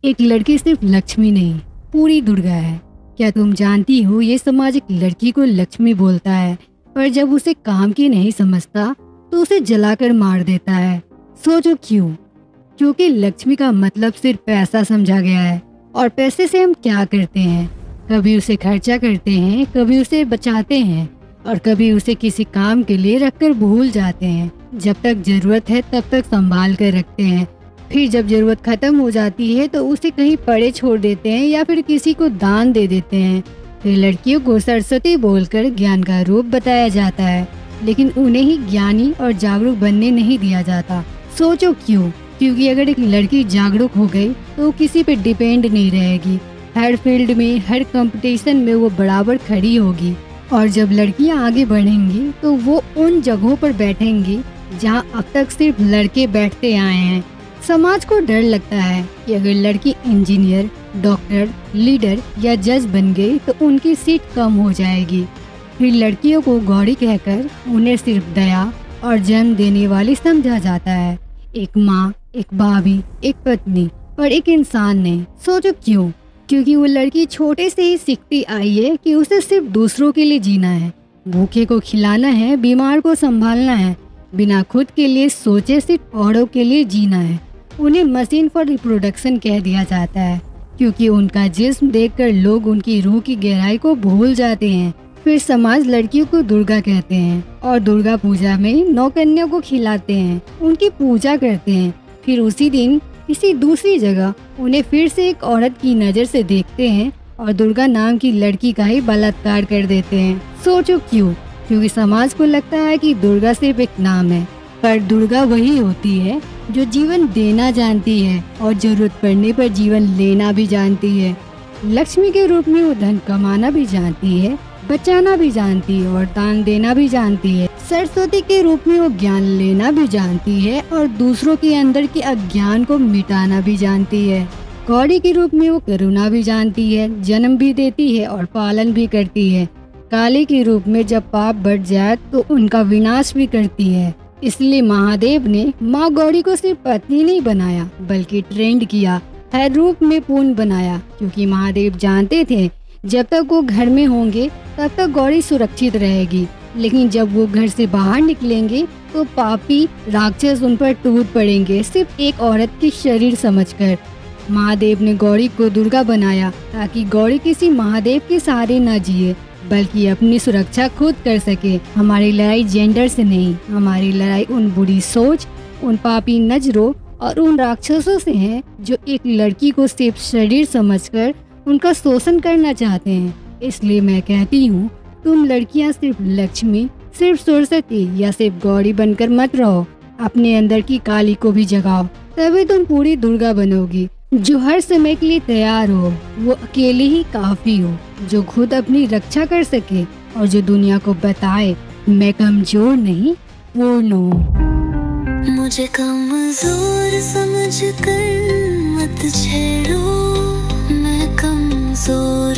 एक लड़की सिर्फ लक्ष्मी नहीं, पूरी दुर्गा है। क्या तुम जानती हो, ये समाज एक लड़की को लक्ष्मी बोलता है, पर जब उसे काम की नहीं समझता तो उसे जलाकर मार देता है। सोचो क्यों? क्योंकि लक्ष्मी का मतलब सिर्फ पैसा समझा गया है। और पैसे से हम क्या करते हैं? कभी उसे खर्चा करते हैं, कभी उसे बचाते हैं और कभी उसे किसी काम के लिए रखकर भूल जाते हैं। जब तक जरूरत है तब तक संभाल कर रखते हैं, फिर जब जरूरत खत्म हो जाती है तो उसे कहीं पड़े छोड़ देते हैं या फिर किसी को दान दे देते हैं। फिर लड़कियों को सरस्वती बोलकर ज्ञान का रूप बताया जाता है, लेकिन उन्हें ही ज्ञानी और जागरूक बनने नहीं दिया जाता। सोचो क्यों? क्योंकि अगर एक लड़की जागरूक हो गई तो किसी पे डिपेंड नहीं रहेगी। हर फील्ड में, हर कंपटीशन में वो बराबर खड़ी होगी। और जब लड़कियां आगे बढ़ेंगी तो वो उन जगहों पर बैठेंगी जहां अब तक सिर्फ लड़के बैठते आए हैं। समाज को डर लगता है कि अगर लड़की इंजीनियर, डॉक्टर, लीडर या जज बन गई तो उनकी सीट कम हो जाएगी। फिर लड़कियों को गौरी कहकर उन्हें सिर्फ दया और जन्म देने वाली समझा जाता है। एक माँ, एक भाभी, एक पत्नी और एक इंसान नहीं। सोचो क्यों? क्योंकि वो लड़की छोटे से ही सीखती आई है कि उसे सिर्फ दूसरों के लिए जीना है, भूखे को खिलाना है, बीमार को संभालना है, बिना खुद के लिए सोचे सिर्फ औरों के लिए जीना है। उन्हें मशीन फॉर रिप्रोडक्शन कह दिया जाता है क्योंकि उनका जिस्म देखकर लोग उनकी रूह की गहराई को भूल जाते हैं। फिर समाज लड़कियों को दुर्गा कहते हैं और दुर्गा पूजा में 9 कन्या को खिलाते हैं, उनकी पूजा करते हैं। फिर उसी दिन किसी दूसरी जगह उन्हें फिर से एक औरत की नज़र से देखते हैं और दुर्गा नाम की लड़की का ही बलात्कार कर देते हैं। सोचो क्यों? क्योंकि समाज को लगता है कि दुर्गा सिर्फ एक नाम है, पर दुर्गा वही होती है जो जीवन देना जानती है और जरूरत पड़ने पर जीवन लेना भी जानती है। लक्ष्मी के रूप में वो धन कमाना भी जानती है, बचाना भी जानती है और दान देना भी जानती है। सरस्वती के रूप में वो ज्ञान लेना भी जानती है और दूसरों के अंदर के अज्ञान को मिटाना भी जानती है। गौरी के रूप में वो करुणा भी जानती है, जन्म भी देती है और पालन भी करती है। काली के रूप में जब पाप बढ़ जाए तो उनका विनाश भी करती है। इसलिए महादेव ने माँ गौरी को सिर्फ पत्नी नहीं बनाया बल्कि ट्रेंड किया, हर रूप में पूर्ण बनाया, क्योंकि महादेव जानते थे जब तक वो घर में होंगे तब तक गौरी सुरक्षित रहेगी, लेकिन जब वो घर से बाहर निकलेंगे तो पापी राक्षस उन पर टूट पड़ेंगे सिर्फ एक औरत की शरीर समझकर। महादेव ने गौरी को दुर्गा बनाया ताकि गौरी किसी महादेव के सहारे न जिए बल्कि अपनी सुरक्षा खुद कर सके। हमारी लड़ाई जेंडर से नहीं, हमारी लड़ाई उन बुरी सोच, उन पापी नजरों और उन राक्षसों से है जो एक लड़की को सिर्फ शरीर समझकर उनका शोषण करना चाहते हैं। इसलिए मैं कहती हूँ, तुम लड़कियाँ सिर्फ लक्ष्मी, सिर्फ सरस्वती या सिर्फ गौरी बनकर मत रहो। अपने अंदर की काली को भी जगाओ, तभी तुम पूरी दुर्गा बनोगी, जो हर समय के लिए तैयार हो, वो अकेली ही काफी हो, जो खुद अपनी रक्षा कर सके और जो दुनिया को बताए मैं कमजोर नहीं, पूर्ण हूँ। मुझे कमजोर समझ कर मत छेड़ो, मैं कमजोर